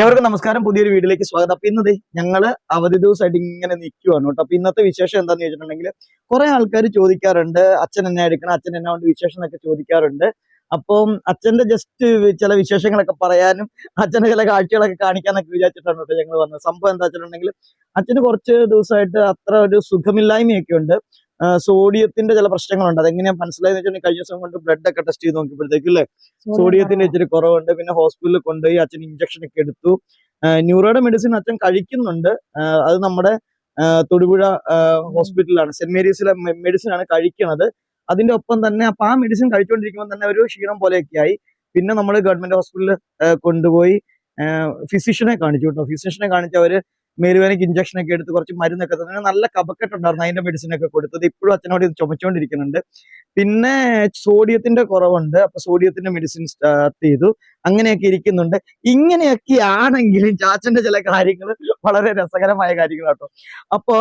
ഏവർക്കും നമസ്കാരം. പുതിയൊരു വീഡിയോയിലേക്ക് സ്വാഗതം. അപ്പൊ ഇന്നത്തെ ഞങ്ങള് അവധി ദിവസമായിട്ട് ഇങ്ങനെ നിൽക്കുവാണ് കേട്ടോ. അപ്പൊ ഇന്നത്തെ വിശേഷം എന്താന്ന് ചോദിച്ചിട്ടുണ്ടെങ്കിൽ കുറെ ആൾക്കാർ ചോദിക്കാറുണ്ട്, അച്ഛൻ എന്നാ എടുക്കണം, അച്ഛൻ എന്നാ കൊണ്ട് വിശേഷം എന്നൊക്കെ ചോദിക്കാറുണ്ട്. അപ്പം അച്ഛന്റെ ജസ്റ്റ് ചില വിശേഷങ്ങളൊക്കെ പറയാനും അച്ഛന്റെ ചില കാഴ്ചകളൊക്കെ കാണിക്കാന്നൊക്കെ വിചാരിച്ചിട്ടാണ് കേട്ടോ ഞങ്ങൾ വന്നത്. സംഭവം എന്താ വെച്ചിട്ടുണ്ടെങ്കിൽ അച്ഛന് കുറച്ച് ദിവസമായിട്ട് അത്ര ഒരു സുഖമില്ലായ്മയൊക്കെ ഉണ്ട്. സോഡിയത്തിന്റെ ചില പ്രശ്നങ്ങളുണ്ട്. അതെങ്ങനെയാ മനസ്സിലായെന്ന് വെച്ചിട്ടുണ്ടെങ്കിൽ കഴിഞ്ഞ ദിവസം കൊണ്ട് ബ്ലഡ് ഒക്കെ ടെസ്റ്റ് ചെയ്ത് നോക്കിയപ്പോഴത്തേക്കും അല്ലേ സോഡിയത്തിന്റെ ഇച്ചിരി കുറവുണ്ട്. പിന്നെ ഹോസ്പിറ്റലിൽ കൊണ്ടുപോയി അച്ഛൻ ഇഞ്ചക്ഷൻ ഒക്കെ എടുത്തു. ന്യൂറോയുടെ മെഡിസിൻ അച്ഛൻ കഴിക്കുന്നുണ്ട്. അത് നമ്മുടെ തൊടുപുഴ ഹോസ്പിറ്റലിലാണ്, സെന്റ് മേരീസിലെ മെഡിസിൻ ആണ് കഴിക്കുന്നത്. അതിന്റെ ഒപ്പം തന്നെ അപ്പൊ ആ മെഡിസിൻ കഴിച്ചുകൊണ്ടിരിക്കുമ്പോൾ തന്നെ ഒരു ക്ഷീണം പോലെയൊക്കെ ആയി. പിന്നെ നമ്മൾ ഗവൺമെന്റ് ഹോസ്പിറ്റലിൽ കൊണ്ടുപോയി ഫിസിഷ്യനെ കാണിച്ചു കേട്ടോ. ഫിസിഷ്യനെ കാണിച്ച് അവര് മേലുവേനയ്ക്ക് ഇഞ്ചക്ഷൻ ഒക്കെ എടുത്ത് കുറച്ച് മരുന്നൊക്കെ തന്നെ നല്ല കഫക്കെട്ടുണ്ടായിരുന്നു, അതിന്റെ മെഡിസിൻ ഒക്കെ കൊടുത്തത്. ഇപ്പോഴും അച്ഛനോട് ഇത് ചുമച്ചുകൊണ്ടിരിക്കുന്നുണ്ട്. പിന്നെ സോഡിയത്തിന്റെ കുറവുണ്ട്, അപ്പൊ സോഡിയത്തിന്റെ മെഡിസിൻ സ്റ്റാർട്ട് ചെയ്തു. അങ്ങനെയൊക്കെ ഇരിക്കുന്നുണ്ട്. ഇങ്ങനെയൊക്കെ ആണെങ്കിലും ചാച്ചന്റെ ചില കാര്യങ്ങൾ വളരെ രസകരമായ കാര്യങ്ങളാട്ടോ. അപ്പൊ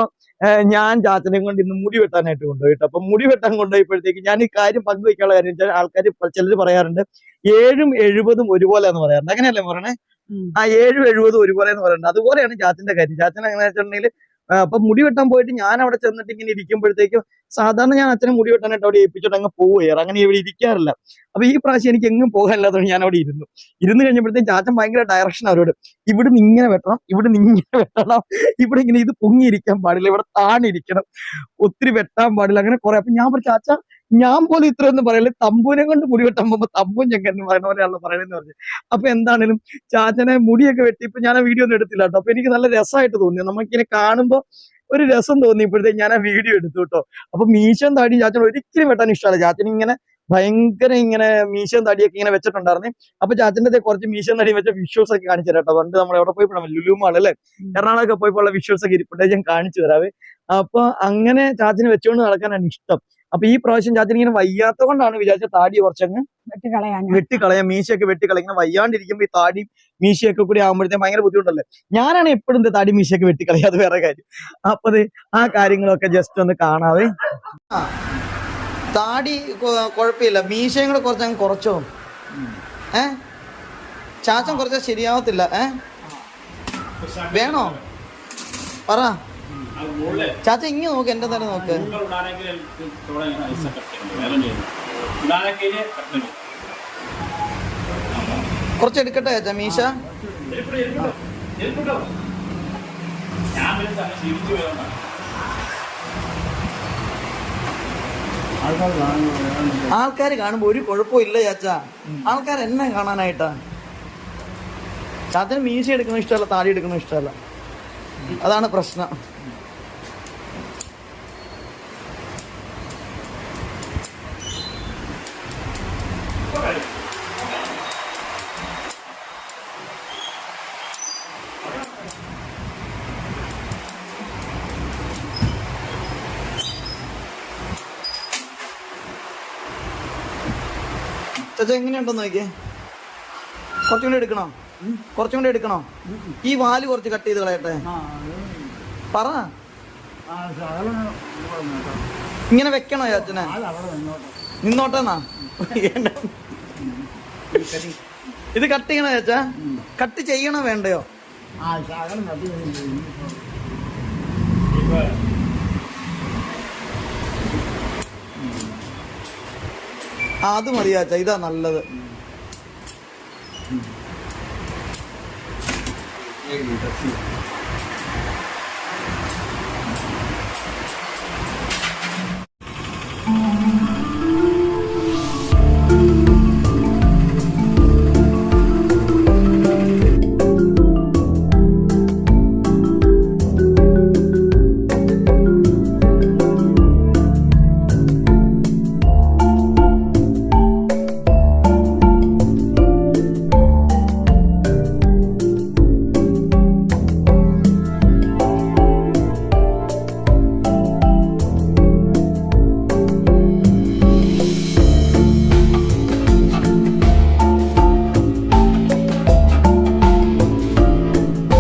ഞാൻ ചാച്ചനെ കൊണ്ട് ഇന്ന് മുടി വെട്ടാനായിട്ട് കൊണ്ടുപോയിട്ട്, അപ്പൊ മുടി വെട്ടാൻ കൊണ്ടുപോയപ്പോഴത്തേക്ക് ഞാൻ ഈ കാര്യം പങ്കുവയ്ക്കാനുള്ള കാര്യം വെച്ചാൽ ആൾക്കാർ ചിലർ പറയാറുണ്ട് 7ഉം 70ഉം ഒരുപോലെ എന്ന് പറയാറുണ്ട്. അങ്ങനെയല്ലേ പറയണേ? ആ 7ഉം 70ഉം ഒരുപോലെ എന്ന് പറയുന്നത്. അതുപോലെയാണ് ചാച്ചന്റെ കാര്യം. ചാച്ചൻ എങ്ങനെ വെച്ചിട്ടുണ്ടെങ്കിൽ അപ്പൊ മുടി വെട്ടാൻ പോയിട്ട് ഞാൻ അവിടെ ചെന്നിട്ട് ഇങ്ങനെ ഇരിക്കുമ്പോഴത്തേക്കും സാധാരണ ഞാൻ അച്ഛനെ മുടി വെട്ടാനായിട്ട് അവിടെ ഏൽപ്പിച്ചിട്ട് അങ്ങ് പോവുകയാണ്. അങ്ങനെ ഇവിടെ ഇരിക്കാറില്ല. അപ്പൊ ഈ പ്രാവശ്യം എനിക്ക് എങ്ങും പോകാനില്ലാത്തതുകൊണ്ട് ഞാൻ അവിടെ ഇരുന്ന് കഴിഞ്ഞപ്പോഴത്തേക്കും ചാച്ചൻ ഭയങ്കര ഡയറക്ഷൻ അവരോട്, ഇവിടുന്ന് ഇങ്ങനെ വെട്ടണം, ഇവിടുന്ന് ഇങ്ങനെ വെട്ടണം, ഇവിടെ ഇങ്ങനെ ഇത് പൊങ്ങിയിരിക്കാൻ പാടില്ല, ഇവിടെ താണിരിക്കണം, ഒത്തിരി വെട്ടാൻ പാടില്ല, അങ്ങനെ കുറെ. അപ്പൊ ഞാൻ പറഞ്ഞു, ചാച്ച ഞാൻ പോലും ഇത്രയൊന്നും പറയല്ലേ, തമ്പൂനെ കൊണ്ട് മുടി വെട്ടാൻ പോകുമ്പോ തമ്പും ചെങ്കന്ന് പറയുന്ന പോലെയാണല്ലോ പറയണെന്ന് പറഞ്ഞു. അപ്പൊ എന്താണേലും ചാച്ചനെ മുടിയൊക്കെ വെട്ടി. ഇപ്പൊ ഞാൻ ആ വീഡിയോ ഒന്നും എടുത്തില്ല കേട്ടോ. അപ്പൊ എനിക്ക് നല്ല രസമായിട്ട് തോന്നി, നമുക്കിങ്ങനെ കാണുമ്പോ ഒരു രസം തോന്നിയപ്പോഴത്തേക്ക് ഞാൻ ആ വീഡിയോ എടുത്തു കേട്ടോ. അപ്പൊ മീശം താടി ചാച്ചൻ ഒരിക്കലും വെട്ടാൻ ഇഷ്ടമല്ല. ചാച്ചൻ ഇങ്ങനെ ഭയങ്കര ഇങ്ങനെ മീശം തടിയൊക്കെ ഇങ്ങനെ വെച്ചിട്ടുണ്ടായിരുന്നേ. അപ്പൊ ചാച്ചന്റെ കുറച്ച് മീശം തടി വെച്ച വിഷ്വൽസ് ഒക്കെ കാണിച്ചു തരാം കേട്ടോ. പണ്ട് നമ്മൾ എവിടെ പോയപ്പോഴാണ്, ലുലു മാൾ അല്ലെ, എറണാകുളമൊക്കെ പോയപ്പോൾ ഉള്ള വിഷ്വൽസ് ഒക്കെ ഇരിപ്പുണ്ട്, ഞാൻ കാണിച്ചു തരാവേ. അപ്പൊ അങ്ങനെ ചാച്ചന് വെച്ചുകൊണ്ട് നടക്കാനാണ് ഇഷ്ടം. അപ്പൊ ഈ പ്രാവശ്യം ചാച്ചന് ഇങ്ങനെ വയ്യാത്ത കൊണ്ടാണ് വിചാരിച്ച താടി കുറച്ചങ്ങ് വെട്ടിക്കളയാം, മീശയൊക്കെ വെട്ടിക്കളയാം. ഇങ്ങനെ വയ്യാണ്ടിരിക്കുമ്പോ ഈ താടി മീശയൊക്കെ കൂടി ആകുമ്പോഴത്തേക്കും ഭയങ്കര ബുദ്ധിമുട്ടല്ലേ. ഞാനാണ് എപ്പോഴും താടി മീശയൊക്കെ വെട്ടിക്കളയാം, അത് വേറെ കാര്യം. അപ്പൊ ആ കാര്യങ്ങളൊക്കെ ജസ്റ്റ് ഒന്ന് കാണാവേ. താടി കുഴപ്പമില്ല, മീശയും കൂടെ കുറച്ചങ്ങ് കുറച്ചോ. ചാച്ചൻ കുറച്ചാൽ ശരിയാവത്തില്ല. വേണോ പറ ചാച്ച. ഇങ്ങനെ നോക്ക്, എന്റെ തന്നെ നോക്ക്. കുറച്ചെടുക്കട്ടെ ചാച്ച മീശ. ആൾക്കാർ കാണുമ്പോ ഒരു കുഴപ്പമില്ല ചാച്ച. ആൾക്കാർ എന്നെ കാണാനായിട്ടാ. ചാച്ചന് മീശ എടുക്കുന്ന ഇഷ്ടമല്ല, താടി എടുക്കുന്ന ഇഷ്ടമല്ല, അതാണ് പ്രശ്നം. ചാച്ച എങ്ങനെയുണ്ടെന്ന് നോക്കിയേ. കുറച്ചും കൂടെ എടുക്കണോ? ഈ വാല് കുറച്ച് കട്ട് ചെയ്ത് കളയട്ടെ. പറ, ഇങ്ങനെ വെക്കണോ ചാച്ചനെ? നിന്നോട്ടെന്നാ. ഇത് കട്ട് ചെയ്യണോ ചാച്ച? കട്ട് ചെയ്യണോ വേണ്ടയോ? അത് മതി ചാച്ച, ഇതാ നല്ലത്.